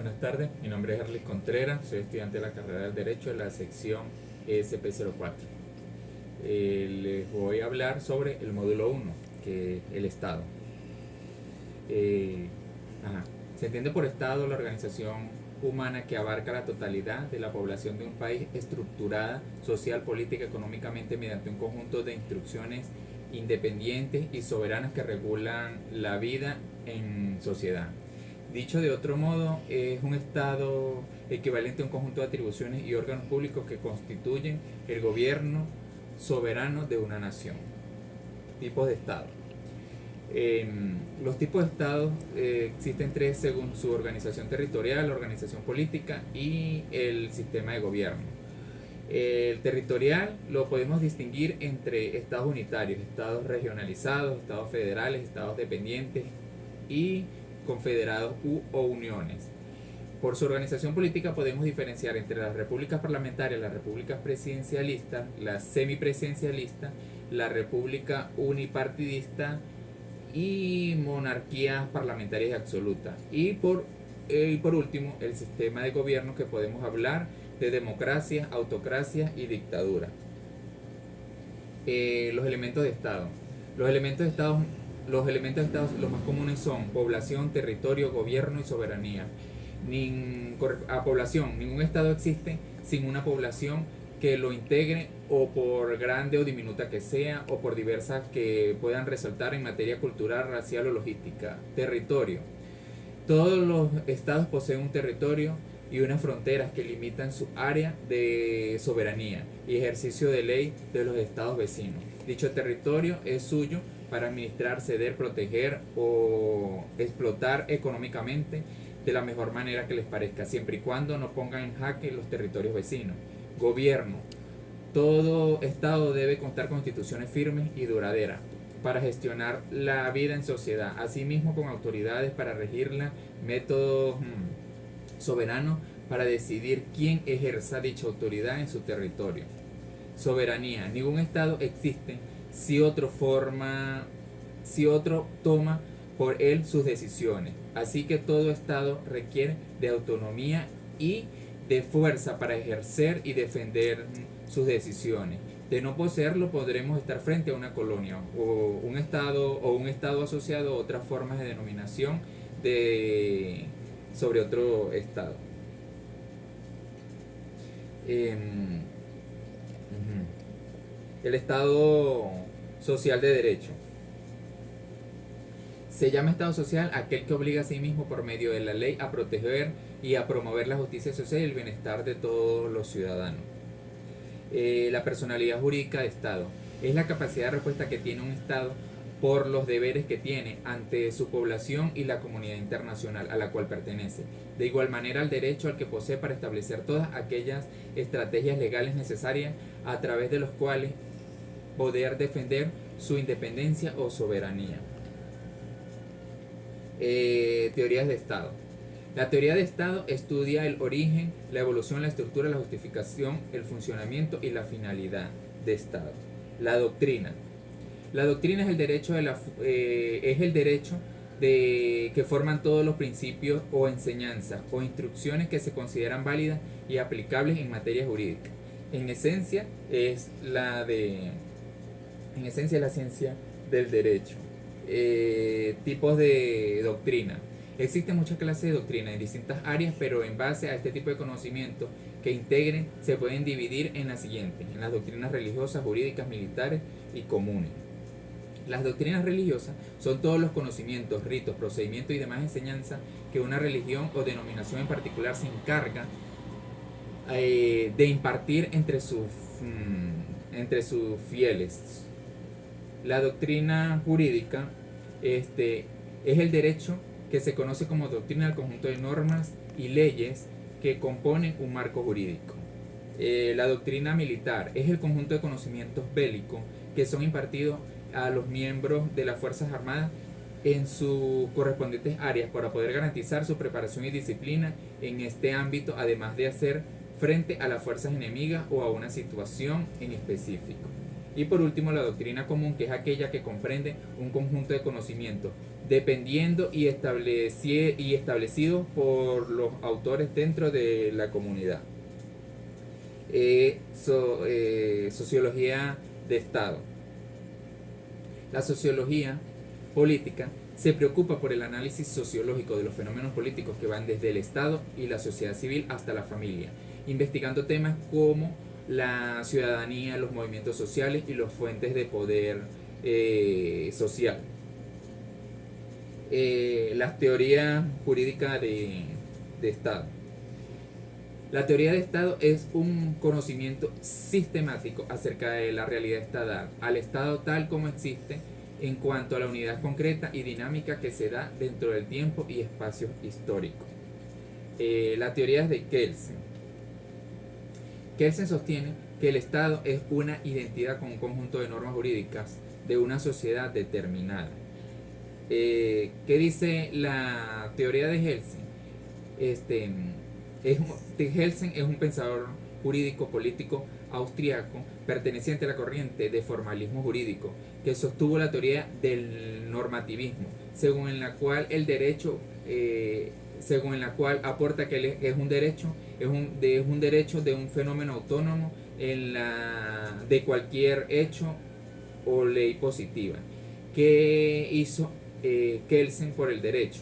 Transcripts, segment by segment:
Buenas tardes, mi nombre es Erlis Contreras, soy estudiante de la carrera del Derecho de la sección ESP04. Les voy a hablar sobre el módulo 1, que es el Estado. Eh, Se entiende por Estado la organización humana que abarca la totalidad de la población de un país, estructurada social, política, económicamente mediante un conjunto de instrucciones independientes y soberanas que regulan la vida en sociedad. Dicho de otro modo, es un Estado equivalente a un conjunto de atribuciones y órganos públicos que constituyen el gobierno soberano de una nación. Tipos de Estado. Los tipos de Estados existen tres según su organización territorial, organización política y el sistema de gobierno. El territorial lo podemos distinguir entre estados unitarios, estados regionalizados, estados federales, estados dependientes y confederados o uniones. Por su organización política podemos diferenciar entre las repúblicas parlamentarias, las repúblicas presidencialistas, las semipresidencialistas, la república unipartidista y monarquías parlamentarias y absolutas. Y por último, el sistema de gobierno, que podemos hablar de democracia, autocracia y dictadura. Los elementos de Estado. Los elementos de Estado los más comunes son población, territorio, gobierno y soberanía. A población, ningún Estado existe sin una población que lo integre, o por grande o diminuta que sea, o por diversas que puedan resaltar en materia cultural, racial o logística. Territorio. Todos los estados poseen un territorio y unas fronteras que limitan su área de soberanía y ejercicio de ley de los estados vecinos. Dicho territorio es suyo para administrar, ceder, proteger o explotar económicamente de la mejor manera que les parezca, siempre y cuando no pongan en jaque los territorios vecinos. Gobierno. Todo Estado debe contar con instituciones firmes y duraderas para gestionar la vida en sociedad, asimismo con autoridades para regirla, métodos soberanos para decidir quién ejerza dicha autoridad en su territorio. Soberanía. Ningún Estado existe si otro toma por él sus decisiones. Así que todo Estado requiere de autonomía y de fuerza para ejercer y defender sus decisiones. De no poseerlo, podremos estar frente a una colonia o un estado asociado a otras formas de denominación sobre otro estado. El Estado social de derecho. Se llama Estado social aquel que obliga a sí mismo por medio de la ley a proteger y a promover la justicia social y el bienestar de todos los ciudadanos. La personalidad jurídica de Estado es la capacidad de respuesta que tiene un Estado por los deberes que tiene ante su población y la comunidad internacional a la cual pertenece. De igual manera, el derecho al que posee para establecer todas aquellas estrategias legales necesarias a través de los cuales poder defender su independencia o soberanía. Teorías de Estado. La teoría de Estado estudia el origen, la evolución, la estructura, la justificación, el funcionamiento y la finalidad de Estado. La doctrina. La doctrina es el derecho que forman todos los principios o enseñanzas o instrucciones que se consideran válidas y aplicables en materia jurídica. En esencia es la ciencia del derecho. Tipos de doctrina. Existen muchas clases de doctrina en distintas áreas, pero en base a este tipo de conocimientos que integren se pueden dividir en las siguientes: en las doctrinas religiosas, jurídicas, militares y comunes. Las doctrinas religiosas son todos los conocimientos, ritos, procedimientos y demás enseñanzas que una religión o denominación en particular se encarga de impartir entre sus fieles. La doctrina jurídica es el derecho que se conoce como doctrina del conjunto de normas y leyes que componen un marco jurídico. La doctrina militar es el conjunto de conocimientos bélicos que son impartidos a los miembros de las Fuerzas Armadas en sus correspondientes áreas para poder garantizar su preparación y disciplina en este ámbito, además de hacer frente a las fuerzas enemigas o a una situación en específico. Y por último, la doctrina común, que es aquella que comprende un conjunto de conocimientos dependiendo y establecidos por los autores dentro de la comunidad. Sociología de Estado. La sociología política se preocupa por el análisis sociológico de los fenómenos políticos que van desde el Estado y la sociedad civil hasta la familia, investigando temas como la ciudadanía, los movimientos sociales y las fuentes de poder social. Las teorías jurídicas de Estado. La teoría de Estado es un conocimiento sistemático acerca de la realidad estadal, al Estado tal como existe en cuanto a la unidad concreta y dinámica que se da dentro del tiempo y espacio histórico. La teoría es de Kelsen. Kelsen sostiene que el Estado es una identidad con un conjunto de normas jurídicas de una sociedad determinada. ¿Qué dice la teoría de Kelsen? Kelsen es un pensador jurídico político austriaco perteneciente a la corriente de formalismo jurídico que sostuvo la teoría del normativismo, según la cual el derecho aporta que es un derecho de un fenómeno autónomo de cualquier hecho o ley positiva. ¿Qué hizo Kelsen por el derecho?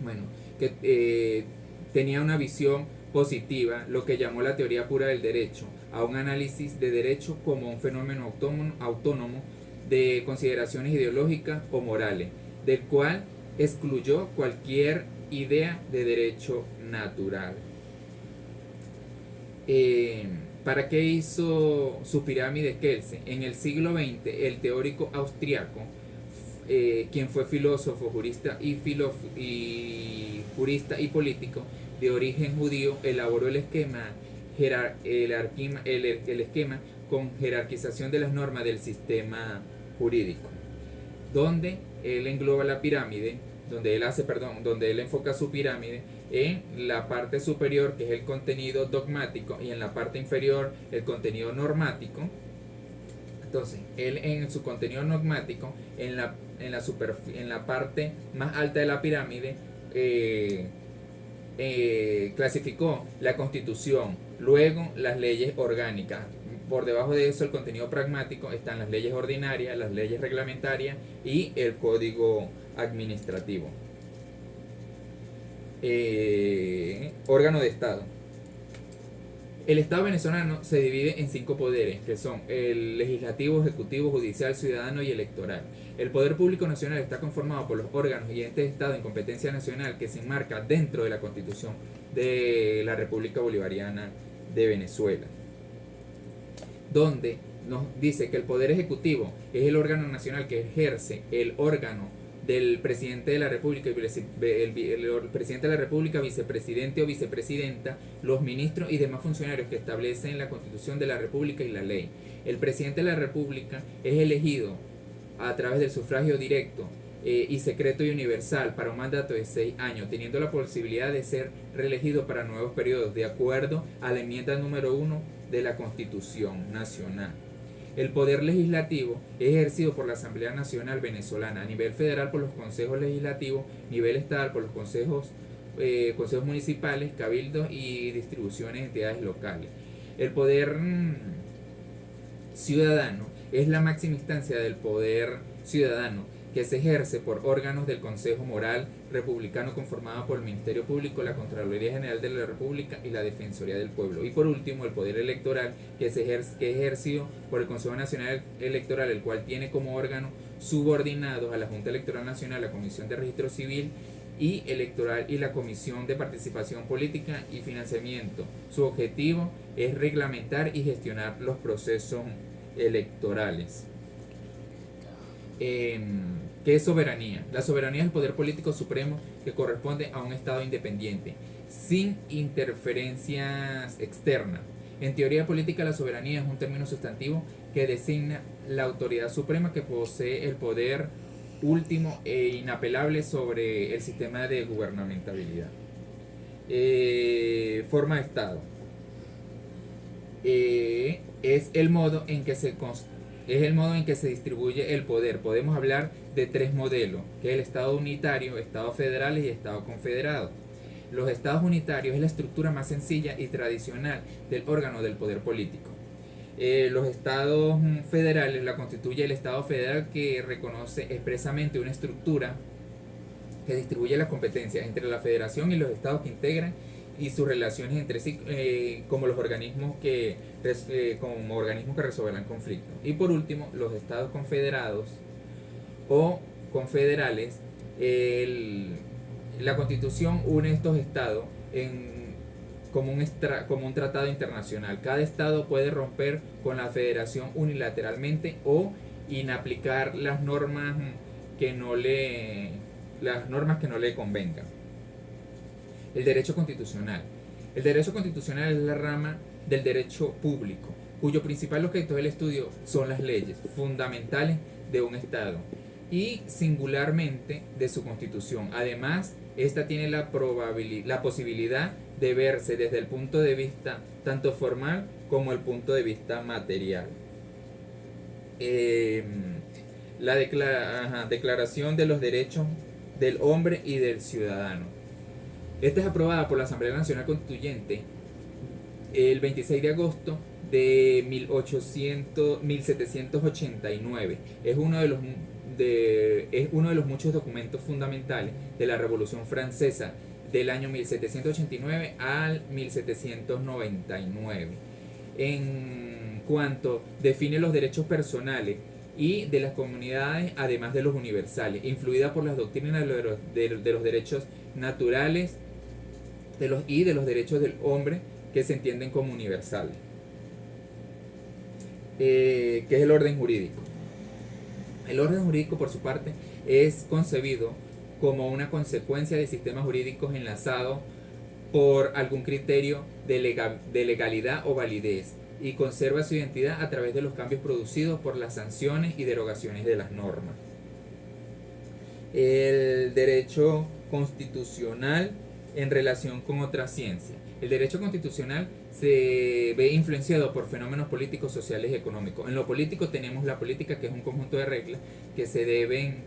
Bueno, que tenía una visión positiva, lo que llamó la teoría pura del derecho, a un análisis de derecho como un fenómeno autónomo de consideraciones ideológicas o morales, del cual excluyó cualquier idea de derecho natural. ¿Para qué hizo su pirámide Kelsen? En el siglo XX, el teórico austriaco, quien fue filósofo, jurista y político de origen judío, elaboró el esquema con jerarquización de las normas del sistema jurídico, donde él engloba la pirámide, donde él enfoca su pirámide en la parte superior, que es el contenido dogmático, y en la parte inferior el contenido normático. Entonces, él en su contenido dogmático, en la parte más alta de la pirámide, clasificó la Constitución, luego las leyes orgánicas. Por debajo de eso, el contenido pragmático, están las leyes ordinarias, las leyes reglamentarias y el código administrativo. Órgano de Estado. El Estado venezolano se divide en 5 poderes, que son el legislativo, ejecutivo, judicial, ciudadano y electoral. El poder público nacional está conformado por los órganos y entes de Estado en competencia nacional que se enmarca dentro de la Constitución de la República Bolivariana de Venezuela, donde nos dice que el poder ejecutivo es el órgano nacional que ejerce el órgano del presidente de la República, el presidente de la República, vicepresidente o vicepresidenta, los ministros y demás funcionarios que establecen la Constitución de la República y la ley. El presidente de la República es elegido a través del sufragio directo y secreto y universal para un mandato de 6 años, teniendo la posibilidad de ser reelegido para nuevos periodos, de acuerdo a la enmienda número 1 de la Constitución Nacional. El poder legislativo es ejercido por la Asamblea Nacional Venezolana, a nivel federal por los consejos legislativos, nivel estatal por los consejos municipales, cabildos y distribuciones de entidades locales. El poder ciudadano es la máxima instancia del poder ciudadano, que se ejerce por órganos del Consejo Moral Republicano conformado por el Ministerio Público, la Contraloría General de la República y la Defensoría del Pueblo. Y por último, el poder electoral, que es ejercido por el Consejo Nacional Electoral, el cual tiene como órgano subordinados a la Junta Electoral Nacional, la Comisión de Registro Civil y Electoral y la Comisión de Participación Política y Financiamiento. Su objetivo es reglamentar y gestionar los procesos electorales. ¿Qué es soberanía? La soberanía es el poder político supremo que corresponde a un Estado independiente, sin interferencias externas. En teoría política, la soberanía es un término sustantivo que designa la autoridad suprema que posee el poder último e inapelable sobre el sistema de gubernamentabilidad. Forma de Estado. Es el modo en que se distribuye el poder. Podemos hablar de tres modelos, que es el Estado unitario, Estados federales y Estados confederados. Los estados unitarios es la estructura más sencilla y tradicional del órgano del poder político. Los estados federales la constituye el Estado federal, que reconoce expresamente una estructura que distribuye las competencias entre la federación y los estados que integran y sus relaciones entre sí, como organismos que resuelvan conflictos. Y por último, los estados confederados o confederales. La Constitución une estos estados como un tratado internacional. Cada estado puede romper con la federación unilateralmente o inaplicar las normas que no le convengan. El derecho constitucional. El derecho constitucional es la rama del derecho público, cuyo principal objeto del estudio son las leyes fundamentales de un estado y singularmente de su constitución. Además, esta tiene la posibilidad de verse desde el punto de vista tanto formal como el punto de vista material. La Declaración de los Derechos del Hombre y del Ciudadano. Esta es aprobada por la Asamblea Nacional Constituyente el 26 de agosto de 1789. Es uno de los muchos documentos fundamentales de la Revolución Francesa del año 1789 al 1799. En cuanto define los derechos personales y de las comunidades, además de los universales, influida por las doctrinas de los derechos naturales y de los derechos del hombre, que se entienden como universales. Que es el orden jurídico. El orden jurídico, por su parte, es concebido como una consecuencia de sistemas jurídicos enlazados por algún criterio de legalidad o validez, y conserva su identidad a través de los cambios producidos por las sanciones y derogaciones de las normas. El derecho constitucional en relación con otras ciencias. El derecho constitucional se ve influenciado por fenómenos políticos, sociales y económicos. En lo político tenemos la política, que es un conjunto de reglas que deben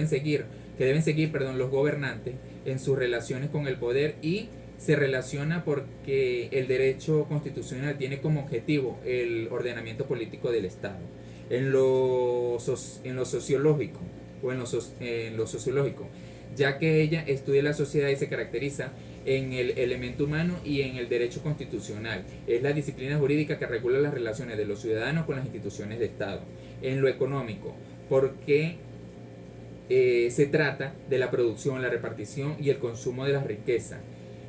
seguir los gobernantes en sus relaciones con el poder, y se relaciona porque el derecho constitucional tiene como objetivo el ordenamiento político del Estado. En lo sociológico, ya que ella estudia la sociedad y se caracteriza en el elemento humano y en el derecho constitucional. Es la disciplina jurídica que regula las relaciones de los ciudadanos con las instituciones de Estado. En lo económico, porque se trata de la producción, la repartición y el consumo de la riqueza.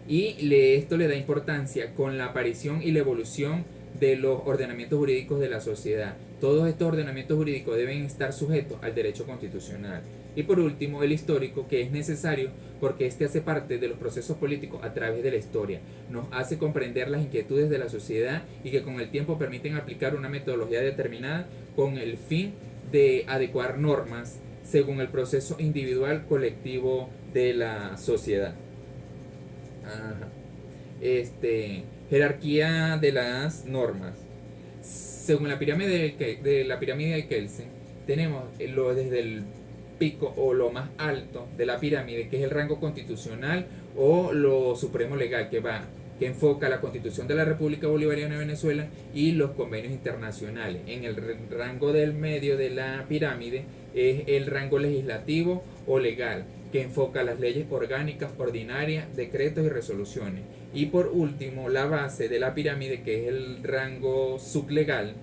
Y esto le da importancia con la aparición y la evolución de los ordenamientos jurídicos de la sociedad. Todos estos ordenamientos jurídicos deben estar sujetos al derecho constitucional. Y por último, el histórico, que es necesario porque este hace parte de los procesos políticos a través de la historia. Nos hace comprender las inquietudes de la sociedad y que con el tiempo permiten aplicar una metodología determinada con el fin de adecuar normas según el proceso individual colectivo de la sociedad. Jerarquía de las normas. Según la pirámide de Kelsen, tenemos desde el pico o lo más alto de la pirámide, que es el rango constitucional o lo supremo legal, que enfoca la Constitución de la República Bolivariana de Venezuela y los convenios internacionales. En el rango del medio de la pirámide es el rango legislativo o legal, que enfoca las leyes orgánicas, ordinarias, decretos y resoluciones. Y por último, la base de la pirámide, que es el rango sublegal,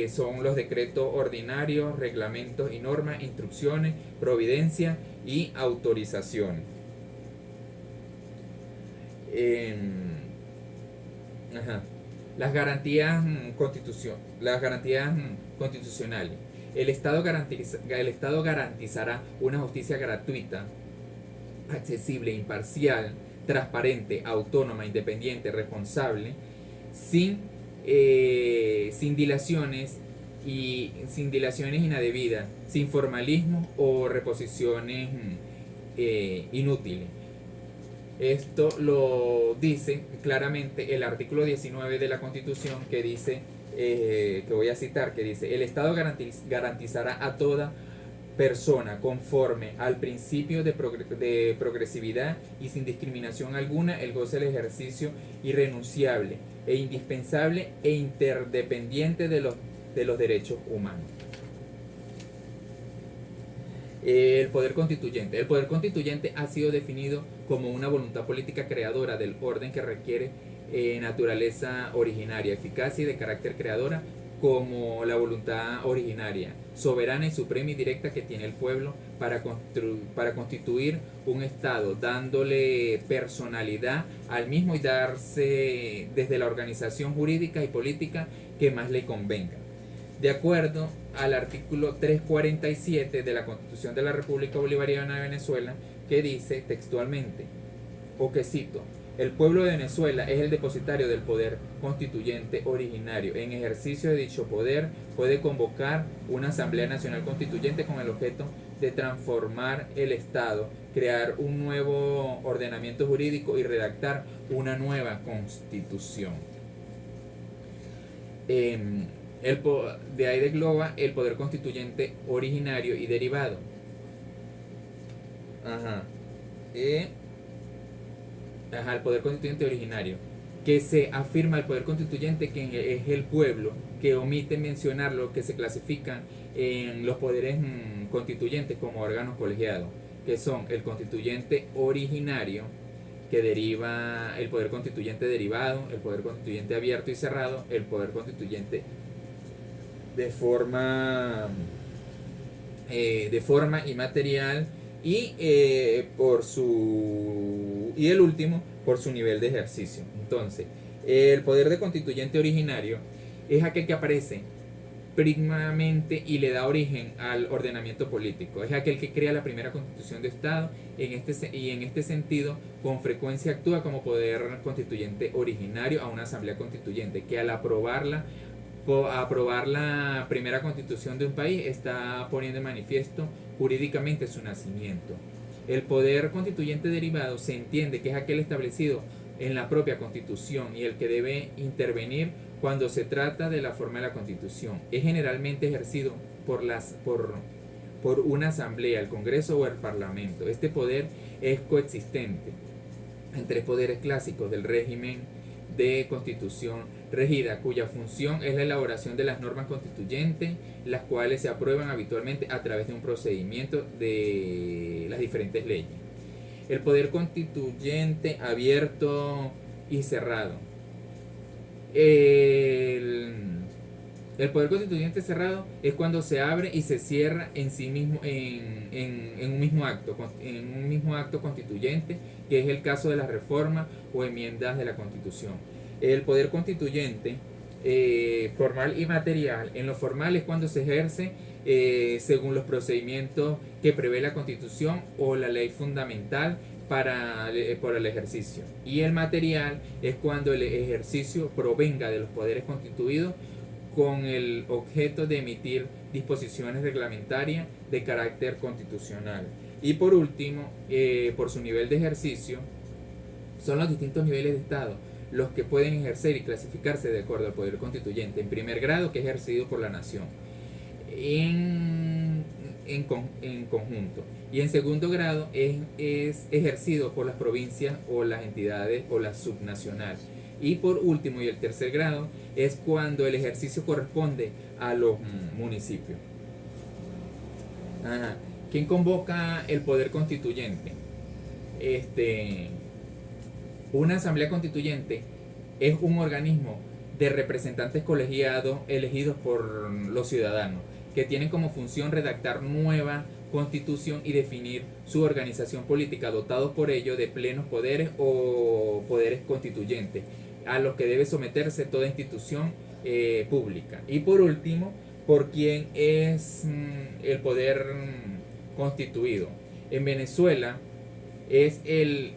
son los decretos ordinarios, reglamentos y normas, instrucciones, providencias y autorizaciones. Las garantías constitucionales. El Estado garantizará una justicia gratuita, accesible, imparcial, transparente, autónoma, independiente, responsable, sin dilaciones indebidas, sin formalismo o reposiciones inútiles. Esto lo dice claramente el artículo 19 de la Constitución, que dice, que voy a citar, que dice: el Estado garantizará a toda persona conforme al principio de progresividad y sin discriminación alguna el goce del ejercicio irrenunciable e indispensable e interdependiente de los derechos humanos. El poder constituyente. El poder constituyente ha sido definido como una voluntad política creadora del orden que requiere naturaleza originaria, eficacia y de carácter creadora, como la voluntad originaria, soberana y suprema y directa que tiene el pueblo para constituir un Estado, dándole personalidad al mismo y darse desde la organización jurídica y política que más le convenga. De acuerdo al artículo 347 de la Constitución de la República Bolivariana de Venezuela, que dice textualmente, o que cito, el pueblo de Venezuela es el depositario del poder constituyente originario. En ejercicio de dicho poder puede convocar una Asamblea Nacional Constituyente con el objeto de transformar el Estado, crear un nuevo ordenamiento jurídico y redactar una nueva constitución. De ahí degloba el poder constituyente originario y derivado. El poder constituyente originario, que se afirma el poder constituyente que es el pueblo, que omite mencionar lo que se clasifican en los poderes constituyentes como órganos colegiados, que son el constituyente originario, que deriva el poder constituyente derivado, el poder constituyente abierto y cerrado, el poder constituyente de forma inmaterial y el último por su nivel de ejercicio. Entonces, el poder de constituyente originario es aquel que aparece primamente y le da origen al ordenamiento político. Es aquel que crea la primera constitución de Estado y en este sentido con frecuencia actúa como poder constituyente originario a una asamblea constituyente que al aprobar la primera constitución de un país está poniendo en manifiesto jurídicamente su nacimiento. El poder constituyente derivado se entiende que es aquel establecido en la propia constitución y el que debe intervenir cuando se trata de la forma de la constitución. Es generalmente ejercido por una asamblea, el Congreso o el Parlamento. Este poder es coexistente entre poderes clásicos del régimen de constitución regida, cuya función es la elaboración de las normas constituyentes, las cuales se aprueban habitualmente a través de un procedimiento de las diferentes leyes. El poder constituyente abierto y cerrado. El poder constituyente cerrado es cuando se abre y se cierra en sí mismo en un mismo acto constituyente, que es el caso de las reformas o enmiendas de la Constitución. El poder constituyente formal y material. En lo formal es cuando se ejerce según los procedimientos que prevé la Constitución o la ley fundamental por el ejercicio. Y el material es cuando el ejercicio provenga de los poderes constituidos con el objeto de emitir disposiciones reglamentarias de carácter constitucional. Y por último, por su nivel de ejercicio, son los distintos niveles de Estado los que pueden ejercer y clasificarse de acuerdo al poder constituyente. En primer grado, que es ejercido por la nación en conjunto, y en segundo grado es ejercido por las provincias o las entidades o la subnacional, y por último y el tercer grado es cuando el ejercicio corresponde a los municipios. ¿Quién convoca el poder constituyente? Una asamblea constituyente es un organismo de representantes colegiados elegidos por los ciudadanos, que tienen como función redactar nueva constitución y definir su organización política, dotados por ello de plenos poderes o poderes constituyentes, a los que debe someterse toda institución pública. Y por último, por quién es el poder constituido. En Venezuela es el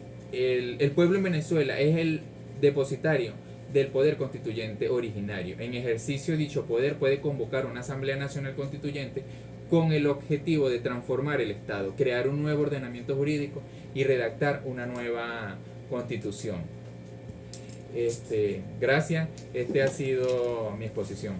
pueblo en Venezuela es el depositario del poder constituyente originario. En ejercicio de dicho poder puede convocar una Asamblea Nacional Constituyente con el objetivo de transformar el Estado, crear un nuevo ordenamiento jurídico y redactar una nueva constitución. Gracias, ha sido mi exposición.